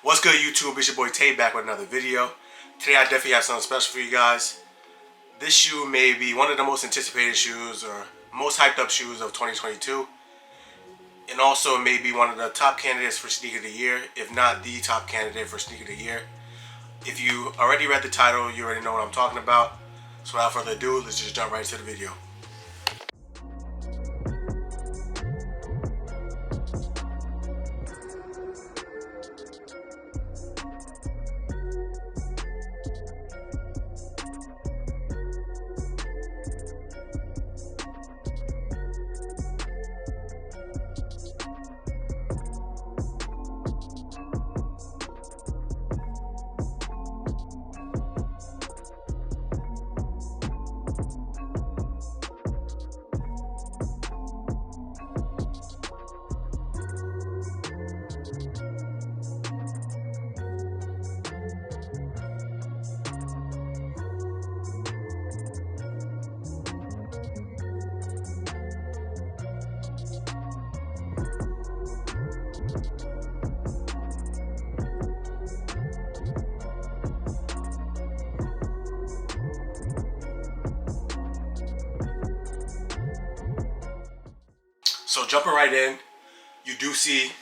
What's good, YouTube? It's your boy Tay back with another video. Today I definitely have something special for you guys. This shoe may be one of the most anticipated shoes or most hyped up shoes of 2022. And also it may be one of the top candidates for sneaker of the year, if not the top candidate for sneaker of the year. If you already read the title, you already know what I'm talking about. So without further ado, let's just jump right into the video. So jumping right in, you do see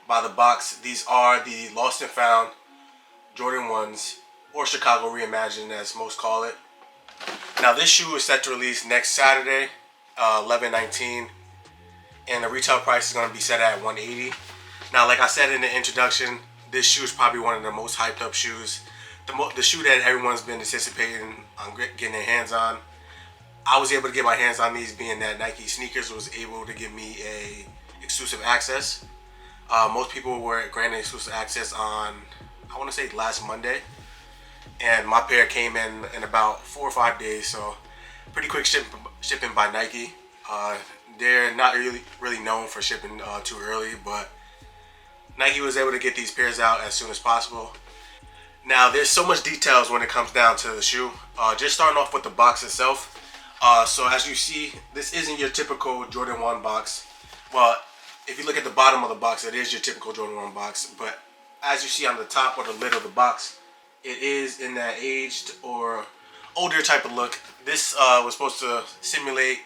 by the box, these are the lost and found Jordan 1s, or Chicago Reimagined as most call it. Now this shoe is set to release next Saturday, 11/19, and the retail price is going to be set at $180. Now, like I said in the introduction, this shoe is probably one of the most hyped up shoes, the shoe that everyone's been anticipating on getting their hands on. I was able to get my hands on these, being that Nike Sneakers was able to give me a exclusive access. Most people were granted exclusive access on, I want to say, last Monday, and my pair came in about 4 or 5 days. So pretty quick shipping by Nike. They're not really known for shipping too early, but Nike was able to get these pairs out as soon as possible. Now there's so much details when it comes down to the shoe. Just starting off with the box itself. So as you see, this isn't your typical Jordan 1 box. Well, if you look at the bottom of the box, it is your typical Jordan 1 box. But as you see on the top or the lid of the box, it is in that aged or older type of look. This was supposed to simulate,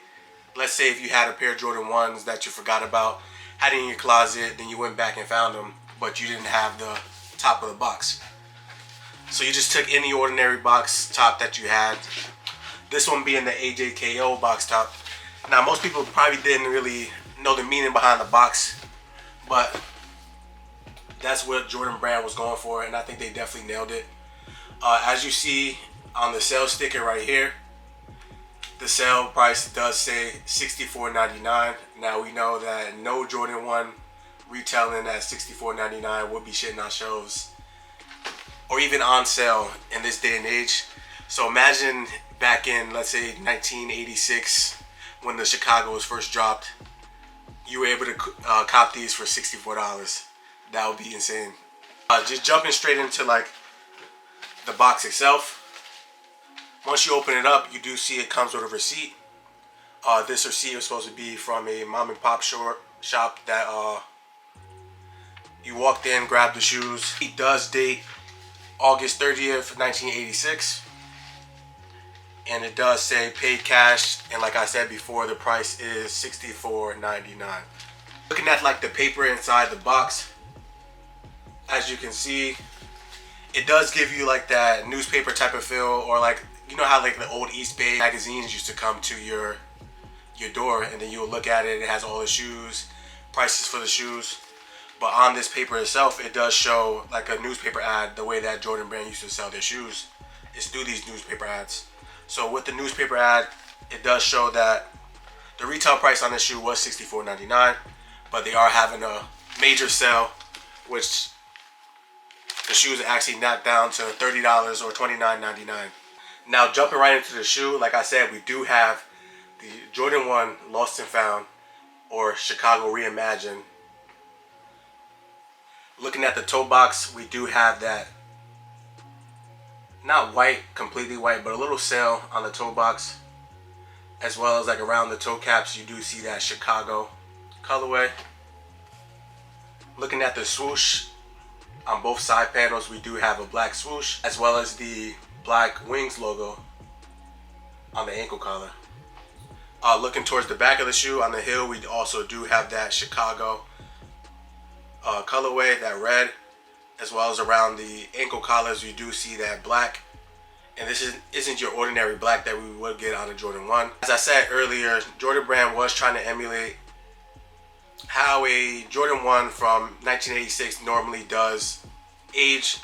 let's say if you had a pair of Jordan 1s that you forgot about, had it in your closet, then you went back and found them, but you didn't have the top of the box. So you just took any ordinary box top that you had. This one being the AJKO box top. Now most people probably didn't really know the meaning behind the box, but that's what Jordan Brand was going for, and I think they definitely nailed it. As you see on the sales sticker right here, the sale price does say $64.99. Now we know that no Jordan 1 retailing at $64.99 would be shitting on shelves or even on sale in this day and age. So imagine back in, let's say, 1986, when the Chicago was first dropped, you were able to cop these for $64. That would be insane. Just jumping straight into like the box itself. Once you open it up, you do see it comes with a receipt. This receipt was supposed to be from a mom and pop shop that you walked in, grabbed the shoes. It does date August 30th, 1986. And it does say paid cash, and like I said before, the price is $64.99. Looking at like the paper inside the box, as you can see, it does give you like that newspaper type of feel, or like, you know how like the old East Bay magazines used to come to your door, and then you would look at it, it has all the shoes, prices for the shoes. But on this paper itself, it does show like a newspaper ad, the way that Jordan Brand used to sell their shoes. It's through these newspaper ads. So with the newspaper ad, it does show that the retail price on this shoe was $64.99, but they are having a major sale, which the shoes are actually knocked down to $30 or $29.99. Now jumping right into the shoe, like I said, we do have the Jordan 1 Lost and Found, or Chicago Reimagined. Looking at the toe box, we do have that, not white, completely white, but a little sail on the toe box, as well as like around the toe caps, you do see that Chicago colorway. Looking at the swoosh, On both side panels, we do have a black swoosh as well as the black Wings logo on the ankle collar. Looking towards the back of the shoe on the heel, we also do have that Chicago colorway, that red, as well as around the ankle collars, you do see that black. And this isn't your ordinary black that we would get on a Jordan 1. As I said earlier, Jordan Brand was trying to emulate how a Jordan 1 from 1986 normally does age.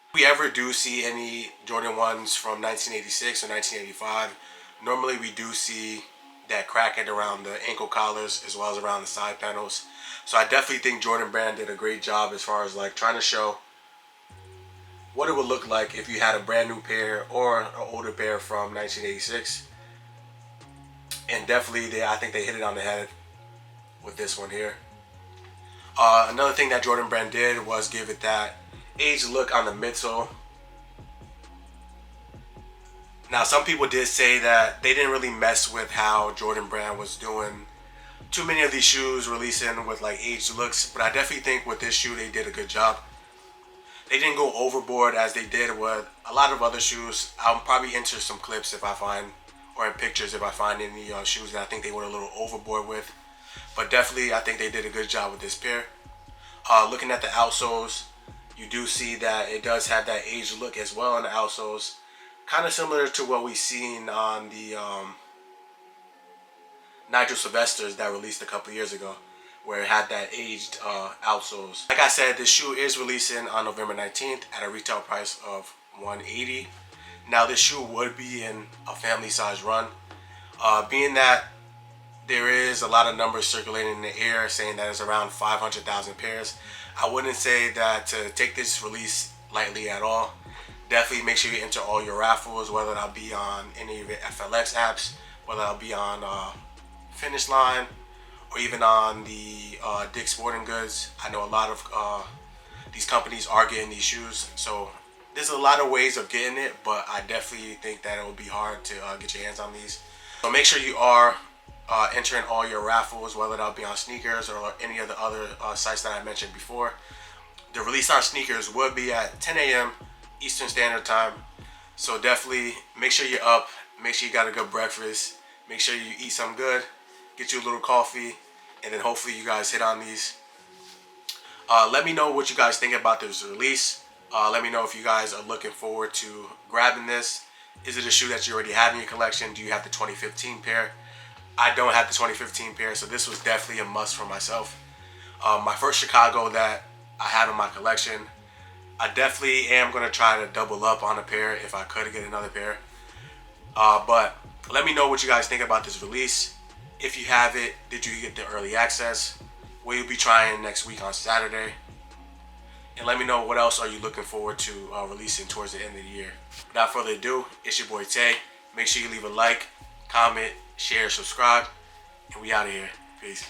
If we ever do see any Jordan 1s from 1986 or 1985, normally we do see that cracking around the ankle collars as well as around the side panels. So I definitely think Jordan Brand did a great job as far as like trying to show what it would look like if you had a brand new pair or an older pair from 1986. And definitely, I think they hit it on the head with this one here. Another thing that Jordan Brand did was give it that aged look on the midsole. Now, some people did say that they didn't really mess with how Jordan Brand was doing too many of these shoes releasing with like aged looks, but I definitely think with this shoe they did a good job. They didn't go overboard as they did with a lot of other shoes. I'll probably enter some clips if I find, or in pictures if I find any shoes that I think they went a little overboard with. But definitely, I think they did a good job with this pair. Looking at the outsoles, you do see that it does have that aged look as well on the outsoles. Kind of similar to what we've seen on the Nigel Sylvester's that released a couple years ago, where it had that aged outsoles. Like I said, this shoe is releasing on November 19th at a retail price of $180. Now this shoe would be in a family size run. Being that there is a lot of numbers circulating in the air saying that it's around 500,000 pairs, I wouldn't say that to take this release lightly at all. Definitely make sure you enter all your raffles, whether that'll be on any of your FLX apps, whether that'll be on Finish Line, or even on the Dick's Sporting Goods. I know a lot of these companies are getting these shoes, so there's a lot of ways of getting it, but I definitely think that it will be hard to get your hands on these. So make sure you are entering all your raffles, whether that'll be on sneakers or any of the other sites that I mentioned before. The release on sneakers will be at 10 a.m. Eastern Standard Time, so definitely make sure you're up, make sure you got a good breakfast, make sure you eat something good, get you a little coffee, and then hopefully you guys hit on these. Let me know what you guys think about this release. Let me know if you guys are looking forward to grabbing this. Is it a shoe that you already have in your collection? Do you have the 2015 pair? I don't have the 2015 pair, so this was definitely a must for myself. My first Chicago that I have in my collection. I definitely am going to try to double up on a pair if I could get another pair. But let me know what you guys think about this release. If you have it, did you get the early access? Will you be trying next week on Saturday? And let me know what else are you looking forward to releasing towards the end of the year. Without further ado, it's your boy Tay. Make sure you leave a like, comment, share, subscribe, and we out of here. Peace.